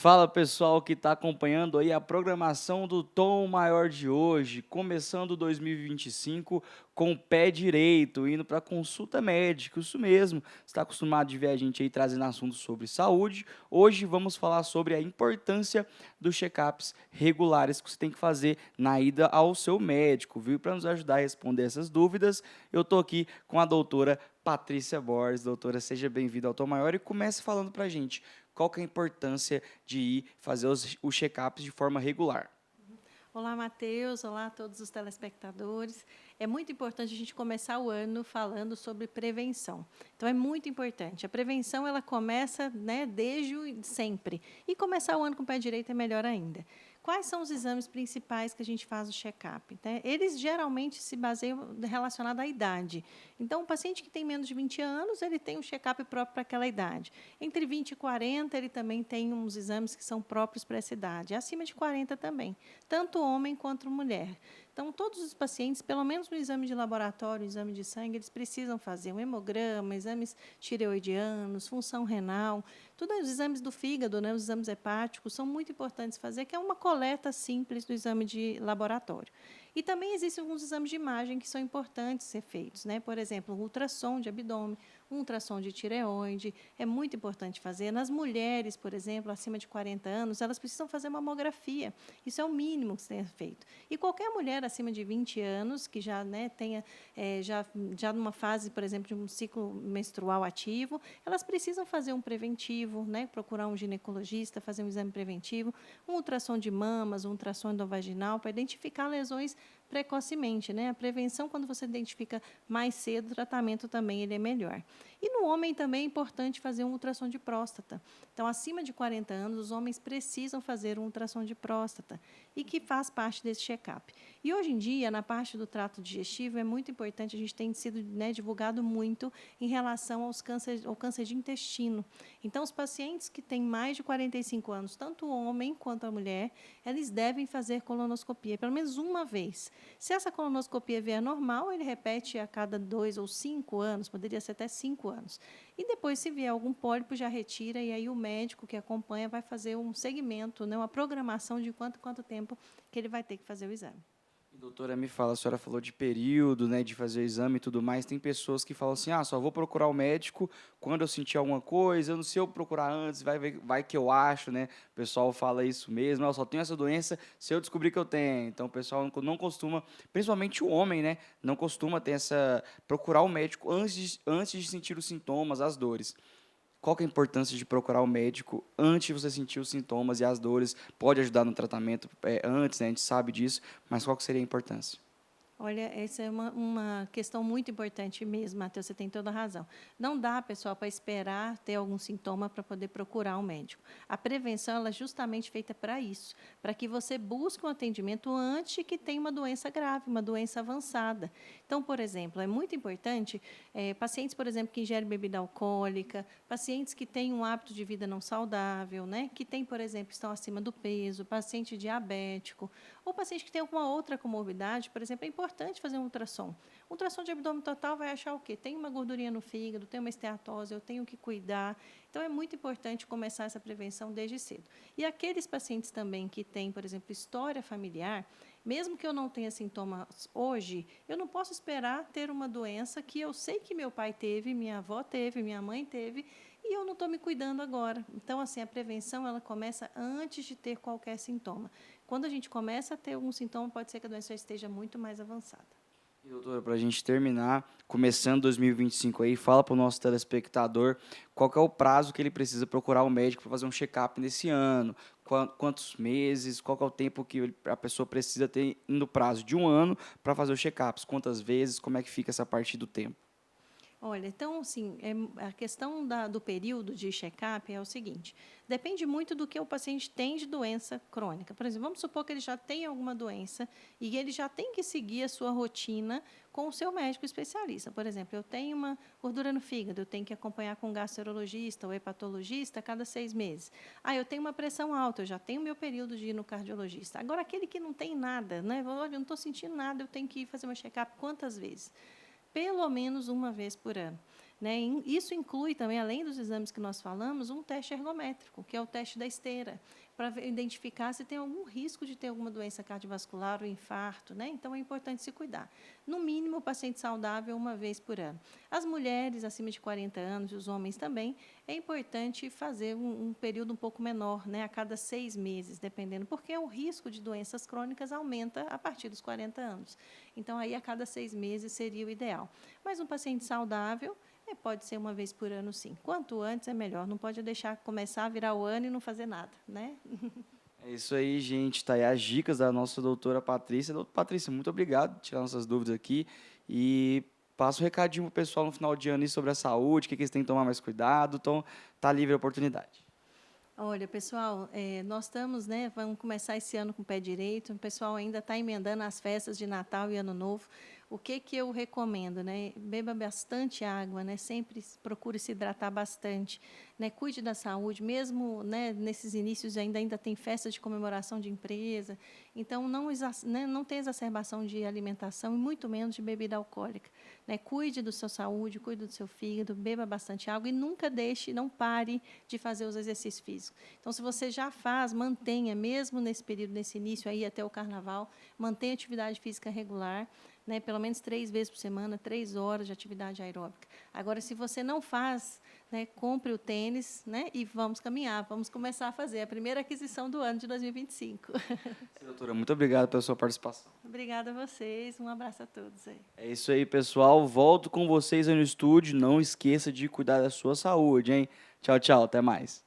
Fala pessoal que está acompanhando aí a programação do Tom Maior de hoje, começando 2025 com o pé direito, indo para consulta médica, isso mesmo. Você está acostumado de ver a gente aí trazendo assuntos sobre saúde. Hoje vamos falar sobre a importância dos check-ups regulares que você tem que fazer na ida ao seu médico, viu? Para nos ajudar a responder essas dúvidas, eu estou aqui com a doutora Patrícia Borges. Doutora, seja bem-vinda ao Tom Maior e comece falando para a gente qual que é a importância de ir fazer os check-ups de forma regular. Olá, Matheus. Olá a todos os telespectadores. É muito importante a gente começar o ano falando sobre prevenção. Então, é muito importante. A prevenção ela começa, né, desde sempre. E começar o ano com o pé direito é melhor ainda. Quais são os exames principais que a gente faz o check-up? Né? Eles geralmente se baseiam relacionado à idade. Então, o paciente que tem menos de 20 anos, ele tem um check-up próprio para aquela idade. Entre 20 e 40, ele também tem uns exames que são próprios para essa idade. Acima de 40 também, tanto homem quanto mulher. Então, todos os pacientes, pelo menos no exame de laboratório, exame de sangue, eles precisam fazer um hemograma, exames tireoidianos, função renal, todos os exames do fígado, né, os exames hepáticos, são muito importantes fazer, que é uma coleta simples do exame de laboratório. E também existem alguns exames de imagem que são importantes ser feitos, né? Por exemplo, um ultrassom de abdômen, um ultrassom de tireoide, é muito importante fazer. Nas mulheres, por exemplo, acima de 40 anos, elas precisam fazer mamografia. Isso é o mínimo que seja feito. E qualquer mulher acima de 20 anos, que já, né, tenha, já numa fase, por exemplo, de um ciclo menstrual ativo, elas precisam fazer um preventivo, né, procurar um ginecologista, fazer um exame preventivo, um ultrassom de mamas, um ultrassom endovaginal, para identificar lesões precocemente, né? A prevenção, quando você identifica mais cedo, o tratamento também ele é melhor. E no homem também é importante fazer um ultrassom de próstata. Então, acima de 40 anos, os homens precisam fazer um ultrassom de próstata e que faz parte desse check-up. E hoje em dia, na parte do trato digestivo, é muito importante, a gente tem sido, né, divulgado muito em relação ao câncer de intestino. Então, os pacientes que têm mais de 45 anos, tanto o homem quanto a mulher, eles devem fazer colonoscopia, pelo menos uma vez. Se essa colonoscopia vier normal, ele repete a cada 2 ou 5 anos, poderia ser até 5 anos. E depois, se vier algum pólipo, já retira, e aí o médico que acompanha vai fazer um segmento, né, uma programação de quanto tempo que ele vai ter que fazer o exame. E, doutora, me fala, a senhora falou de período, né, de fazer o exame e tudo mais. Tem pessoas que falam assim, só vou procurar o médico quando eu sentir alguma coisa, eu não sei eu procurar antes, vai que eu acho, né? O pessoal fala isso mesmo, eu só tenho essa doença se eu descobrir que eu tenho. Então, o pessoal não costuma, principalmente o homem, né, não costuma ter procurar o médico antes de sentir os sintomas, as dores. Qual que é a importância de procurar o médico antes de você sentir os sintomas e as dores? Pode ajudar no tratamento antes, né? A gente sabe disso, mas qual que seria a importância? Olha, essa é uma questão muito importante mesmo, Matheus, você tem toda a razão. Não dá, pessoal, para esperar ter algum sintoma para poder procurar um médico. A prevenção ela é justamente feita para isso, para que você busque um atendimento antes que tenha uma doença grave, uma doença avançada. Então, por exemplo, é muito importante, pacientes, por exemplo, que ingerem bebida alcoólica, pacientes que têm um hábito de vida não saudável, né, que têm, por exemplo, estão acima do peso, paciente diabético, ou paciente que tem alguma outra comorbidade, por exemplo, é importante fazer um ultrassom. Um ultrassom de abdômen total vai achar o quê? Tem uma gordurinha no fígado, tem uma esteatose, eu tenho que cuidar. Então, é muito importante começar essa prevenção desde cedo. E aqueles pacientes também que têm, por exemplo, história familiar, mesmo que eu não tenha sintomas hoje, eu não posso esperar ter uma doença que eu sei que meu pai teve, minha avó teve, minha mãe teve, e eu não estou me cuidando agora. Então, assim, a prevenção ela começa antes de ter qualquer sintoma. Quando a gente começa a ter algum sintoma, pode ser que a doença já esteja muito mais avançada. E, doutora, para a gente terminar, começando 2025 aí, fala para o nosso telespectador qual que é o prazo que ele precisa procurar o médico para fazer um check-up nesse ano, quantos meses, qual que é o tempo que a pessoa precisa ter no prazo de um ano para fazer os check-ups, quantas vezes, como é que fica essa parte do tempo. Olha, então, assim, a questão do período de check-up é o seguinte: depende muito do que o paciente tem de doença crônica. Por exemplo, vamos supor que ele já tem alguma doença e ele já tem que seguir a sua rotina com o seu médico especialista. Por exemplo, eu tenho uma gordura no fígado, eu tenho que acompanhar com um gastrologista ou hepatologista a cada 6 meses. Eu tenho uma pressão alta, eu já tenho meu período de ir no cardiologista. Agora, aquele que não tem nada, né? Olha, eu não estou sentindo nada, eu tenho que ir fazer uma check-up quantas vezes? Pelo menos uma vez por ano. né? Isso inclui também, além dos exames que nós falamos, um teste ergométrico, que é o teste da esteira, para identificar se tem algum risco de ter alguma doença cardiovascular ou infarto, né? Então, é importante se cuidar. No mínimo, o paciente saudável uma vez por ano. As mulheres acima de 40 anos, e os homens também, é importante fazer um período um pouco menor, né? A cada 6 meses, dependendo, porque o risco de doenças crônicas aumenta a partir dos 40 anos. Então, aí, a cada 6 meses seria o ideal. Mas um paciente saudável, pode ser uma vez por ano, sim. Quanto antes é melhor. Não pode deixar começar a virar o ano e não fazer nada, né? É isso aí, gente. Tá aí as dicas da nossa doutora Patrícia. Doutora Patrícia, muito obrigado por tirar nossas dúvidas aqui. E passa um recadinho pro pessoal no final de ano aí sobre a saúde, o que eles têm que tomar mais cuidado. Então, tá livre a oportunidade. Olha, pessoal, nós estamos, né? Vamos começar esse ano com o pé direito. O pessoal ainda está emendando as festas de Natal e Ano Novo. O que eu recomendo, né? Beba bastante água, né? Sempre procure se hidratar bastante, né? Cuide da saúde, mesmo, né, nesses inícios ainda tem festa de comemoração de empresa. Então, não tem exacerbação de alimentação e muito menos de bebida alcoólica, né? Cuide da sua saúde, cuide do seu fígado, beba bastante água e nunca deixe, não pare de fazer os exercícios físicos. Então, se você já faz, mantenha, mesmo nesse período, nesse início aí até o carnaval, mantenha atividade física regular, né, pelo menos 3 vezes por semana, 3 horas de atividade aeróbica. Agora, se você não faz, né, compre o tênis, né, e vamos caminhar, vamos começar a fazer a primeira aquisição do ano de 2025. Doutora, muito obrigado pela sua participação. Obrigada a vocês, um abraço a todos aí. É isso aí, pessoal. Volto com vocês aí no estúdio. Não esqueça de cuidar da sua saúde, hein? Tchau, tchau. Até mais.